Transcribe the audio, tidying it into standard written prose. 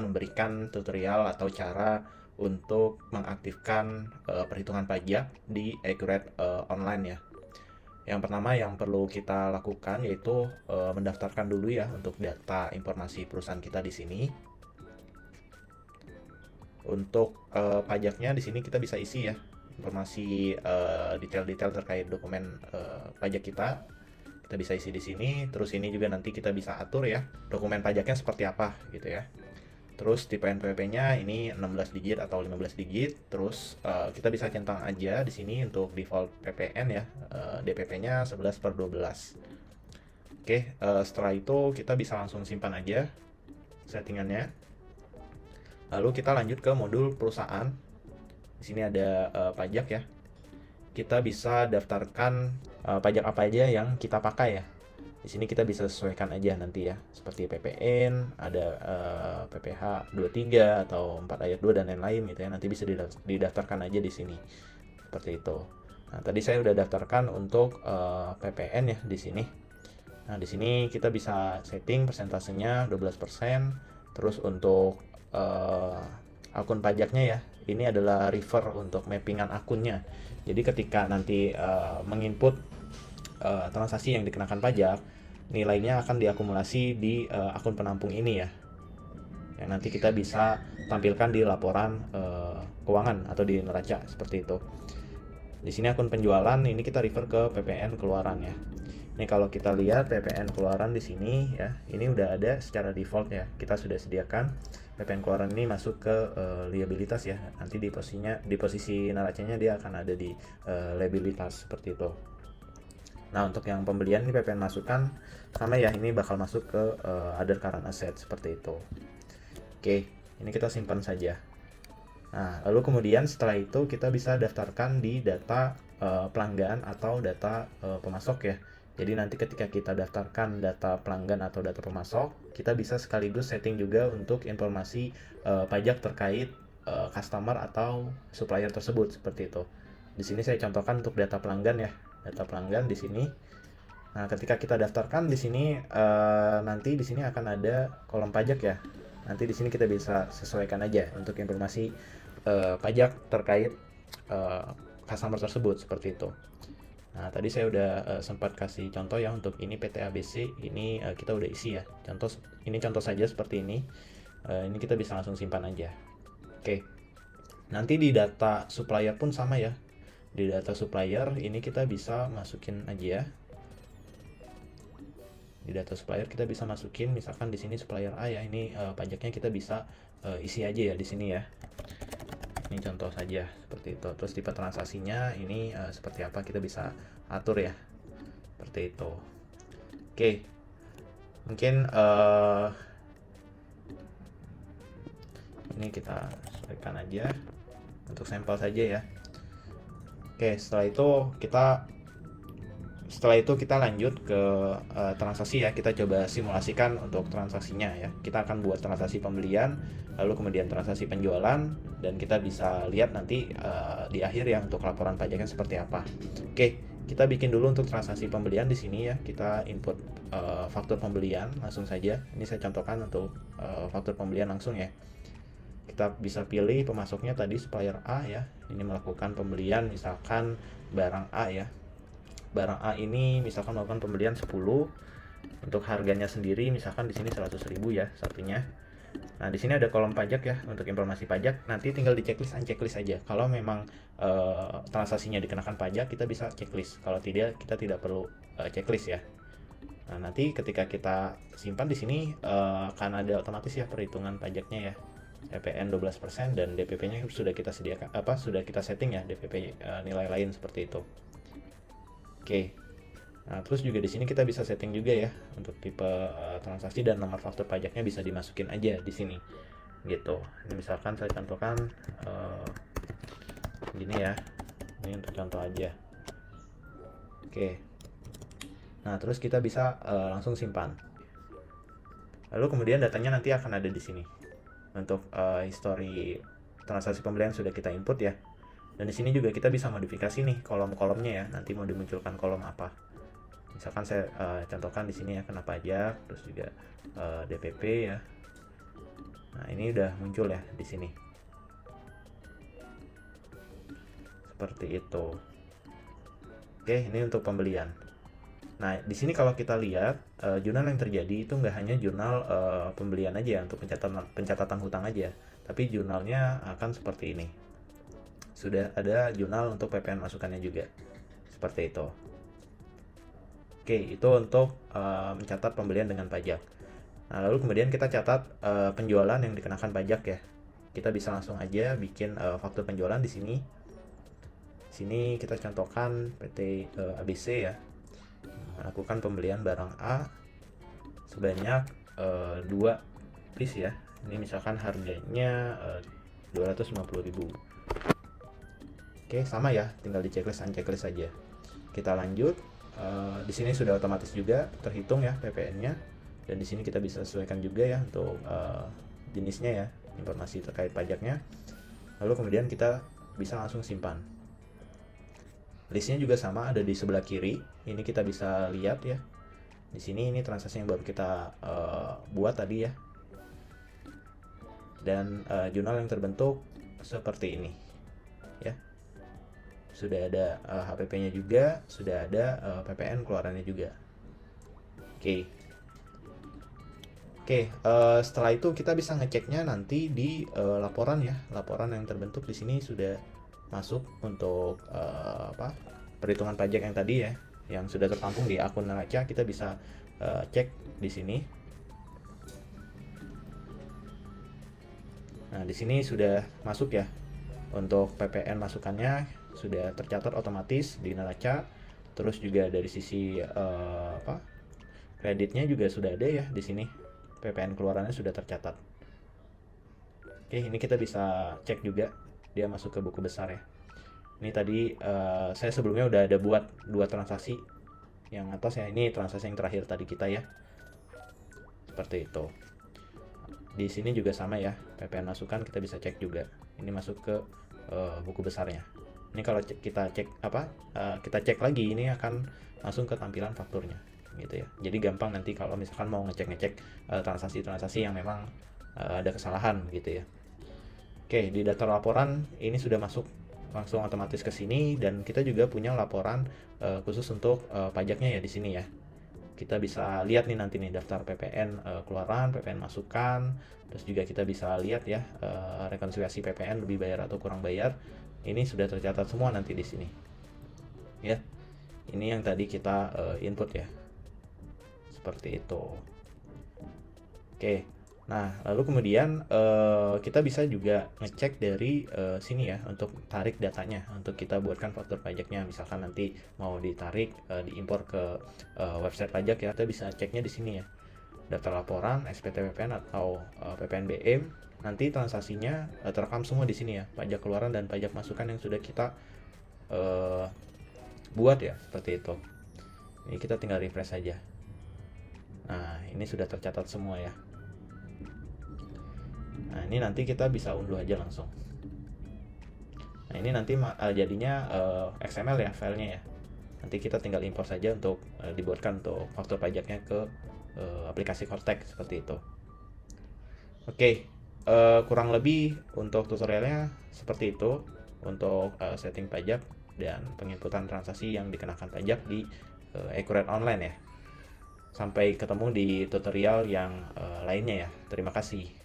akan memberikan tutorial atau cara untuk mengaktifkan perhitungan pajak di Accurate Online ya. Yang pertama yang perlu kita lakukan yaitu mendaftarkan dulu ya untuk data informasi perusahaan kita di sini. Untuk pajaknya di sini kita bisa isi ya informasi detail-detail terkait dokumen pajak kita. Kita bisa isi di sini. Terus ini juga nanti kita bisa atur ya dokumen pajaknya seperti apa gitu ya. Terus tipe NPWP-nya ini 16 digit atau 15 digit. Terus kita bisa centang aja di sini untuk default PPN ya. DPP-nya 11/12. Oke, setelah itu kita bisa langsung simpan aja settingannya. Lalu kita lanjut ke modul perusahaan. Di sini ada pajak ya. Kita bisa daftarkan pajak apa aja yang kita pakai ya. Di sini kita bisa sesuaikan aja nanti ya, seperti PPN, ada PPh 23 atau 4 ayat 2 dan lain-lain gitu ya. Nanti bisa didaftarkan aja di sini. Seperti itu. Nah, tadi saya udah daftarkan untuk PPN ya di sini. Nah, di sini kita bisa setting persentasenya 12%. Terus untuk akun pajaknya ya, ini adalah refer untuk mappingan akunnya. Jadi ketika nanti menginput transaksi yang dikenakan pajak, nilainya akan diakumulasi di akun penampung ini ya, yang nanti kita bisa tampilkan di laporan keuangan atau di neraca seperti itu. Di sini akun penjualan ini kita refer ke PPN keluaran ya. Ini kalau kita lihat PPN keluaran di sini ya, ini udah ada secara default ya. Kita sudah sediakan PPN keluaran ini masuk ke liabilitas ya. Nanti di posisi neracanya dia akan ada di liabilitas seperti itu. Nah, untuk yang pembelian ini PPN masukan sama ya, ini bakal masuk ke other current asset seperti itu. Oke, ini kita simpan saja. Nah, lalu kemudian setelah itu kita bisa daftarkan di data pelanggan atau data pemasok ya. Jadi nanti ketika kita daftarkan data pelanggan atau data pemasok, kita bisa sekaligus setting juga untuk informasi pajak terkait customer atau supplier tersebut seperti itu. Di sini saya contohkan untuk data pelanggan ya, data pelanggan di sini. Nah, ketika kita daftarkan di sini nanti di sini akan ada kolom pajak ya. Nanti di sini kita bisa sesuaikan aja untuk informasi pajak terkait customer tersebut seperti itu. Nah, tadi saya udah sempat kasih contoh ya untuk ini PT ABC, ini kita udah isi ya. Ini contoh saja seperti ini. Ini kita bisa langsung simpan aja. Oke. Nanti di data supplier pun sama ya. Di data supplier ini kita bisa masukin aja ya. Di data supplier kita bisa masukin misalkan di sini supplier A ya. Ini pajaknya kita bisa isi aja ya di sini ya. Ini contoh saja seperti itu. Terus tipe transaksinya ini seperti apa kita bisa atur ya, seperti itu. Oke, mungkin ini kita sesuaikan aja untuk sampel saja ya. Oke, setelah itu kita lanjut ke transaksi ya. Kita coba simulasikan untuk transaksinya ya. Kita akan buat transaksi pembelian, lalu kemudian transaksi penjualan, dan kita bisa lihat nanti di akhir ya untuk laporan pajaknya seperti apa. Oke, kita bikin dulu untuk transaksi pembelian di sini ya. Kita input faktur pembelian langsung saja. Ini saya contohkan untuk faktur pembelian langsung ya. Kita bisa pilih pemasoknya tadi supplier A ya. Ini melakukan pembelian misalkan barang A ya. Barang A ini misalkan melakukan pembelian 10, untuk harganya sendiri misalkan di sini 100.000 ya satunya. Nah, di sini ada kolom pajak ya untuk informasi pajak. Nanti tinggal di checklist, unchecklist saja. Kalau memang transaksinya dikenakan pajak, kita bisa checklist. Kalau tidak, kita tidak perlu checklist ya. Nah, nanti ketika kita simpan di sini akan ada otomatis ya perhitungan pajaknya ya. PPN 12% dan DPP-nya sudah kita sediakan sudah kita setting ya, DPP nilai lain seperti itu. Oke. Nah, terus juga di sini kita bisa setting juga ya untuk tipe transaksi dan nomor faktur pajaknya bisa dimasukin aja di sini. Gitu. Ini misalkan saya contohkan gini ya. Ini untuk contoh aja. Oke. Nah, terus kita bisa langsung simpan. Lalu kemudian datanya nanti akan ada di sini. Untuk history transaksi pembelian sudah kita input ya. Dan di sini juga kita bisa modifikasi nih kolom-kolomnya ya. Nanti mau dimunculkan kolom apa. Misalkan saya contohkan di sini ya kena pajak, terus juga DPP ya. Nah, ini udah muncul ya di sini. Seperti itu. Oke, ini untuk pembelian. Nah, di sini kalau kita lihat jurnal yang terjadi itu nggak hanya jurnal pembelian aja untuk pencatatan hutang aja, tapi jurnalnya akan seperti ini. Sudah ada jurnal untuk PPN masukannya juga. Seperti itu. Oke, itu untuk mencatat pembelian dengan pajak. Nah, lalu kemudian kita catat penjualan yang dikenakan pajak ya. Kita bisa langsung aja bikin faktur penjualan di sini. Sini kita contohkan PT ABC ya. Melakukan pembelian barang A sebanyak 2 piece ya. Ini misalkan harganya 250.000. Oke, sama ya, tinggal di checklist unchecklist saja. Kita lanjut. Di sini sudah otomatis juga terhitung ya PPN-nya, dan di sini kita bisa sesuaikan juga ya untuk jenisnya ya, informasi terkait pajaknya. Lalu kemudian kita bisa langsung simpan. Listnya juga sama, ada di sebelah kiri. Ini kita bisa lihat ya. Di sini ini transaksi yang baru kita buat tadi ya. Dan jurnal yang terbentuk seperti ini ya. Sudah ada HPP-nya juga, sudah ada PPN keluarannya juga. Oke. Setelah itu kita bisa ngeceknya nanti di laporan ya. Laporan yang terbentuk di sini sudah masuk untuk perhitungan pajak yang tadi ya, yang sudah tertampung di akun neraca. Kita bisa cek di sini. Nah, di sini sudah masuk ya. Untuk PPN masukannya sudah tercatat otomatis di neraca. Terus juga dari sisi kreditnya juga sudah ada ya di sini. PPN keluarannya sudah tercatat. Oke, ini kita bisa cek juga dia masuk ke buku besar ya. Ini tadi saya sebelumnya udah ada buat 2 transaksi. Yang atas ya, ini transaksi yang terakhir tadi kita ya. Seperti itu. Di sini juga sama ya, PPN masukan kita bisa cek juga. Ini masuk ke buku besarnya. Ini kalau kita cek kita cek lagi, ini akan langsung ke tampilan fakturnya gitu ya. Jadi gampang nanti kalau misalkan mau ngecek transaksi-transaksi yang memang ada kesalahan gitu ya. Oke, di daftar laporan ini sudah masuk langsung otomatis ke sini, dan kita juga punya laporan khusus untuk pajaknya ya di sini ya. Kita bisa lihat nih nanti nih daftar PPN keluaran, PPN masukan, terus juga kita bisa lihat ya rekonsiliasi PPN lebih bayar atau kurang bayar. Ini sudah tercatat semua nanti di sini. Ya. Ini yang tadi kita input ya. Seperti itu. Oke. Nah, lalu kemudian kita bisa juga ngecek dari sini ya untuk tarik datanya, untuk kita buatkan faktur pajaknya. Misalkan nanti mau ditarik, diimpor ke website pajak ya, kita bisa ceknya di sini ya. Daftar laporan, SPT PPN atau PPN BM, nanti transaksinya terekam semua di sini ya, pajak keluaran dan pajak masukan yang sudah kita buat ya, seperti itu. Ini kita tinggal refresh saja. Nah, ini sudah tercatat semua ya. Nah, ini nanti kita bisa unduh aja langsung. Nah, ini nanti jadinya XML ya filenya ya. Nanti kita tinggal import saja untuk dibuatkan untuk faktur pajaknya ke aplikasi Cortex seperti itu. Oke, kurang lebih untuk tutorialnya seperti itu untuk setting pajak dan penginputan transaksi yang dikenakan pajak di Accurate Online ya. Sampai ketemu di tutorial yang lainnya ya. Terima kasih.